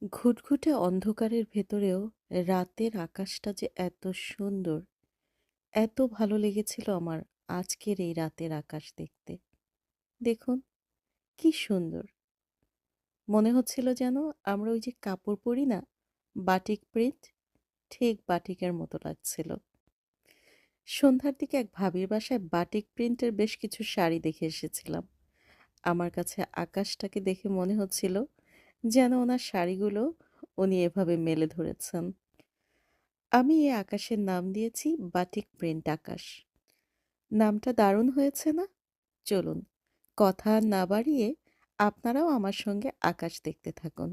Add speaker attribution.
Speaker 1: ঘুটঘুটে অন্ধকারের ভেতরেও রাতের আকাশটা যে এত সুন্দর, এত ভালো লেগেছিল আমার আজকের এই রাতের আকাশ দেখতে। দেখুন কি সুন্দর! মনে হচ্ছিল যেন আমরা ওই যে কাপড় পরি না, বাটিক প্রিন্ট, ঠিক বাটিকের মতো লাগছিল। সন্ধ্যার দিকে এক ভাবির বাসায় বাটিক প্রিন্টের বেশ কিছু শাড়ি দেখে এসেছিলাম। আমার কাছে আকাশটাকে দেখে মনে হচ্ছিল যেন ওনার শাড়িগুলো উনি এভাবে মেলে ধরেছেন। আমি এই আকাশের নাম দিয়েছি বাটিক প্রিন্ট আকাশ। নামটা দারুণ হয়েছে না? চলুন, কথা আর না বাড়িয়ে আপনারাও আমার সঙ্গে আকাশ দেখতে থাকুন।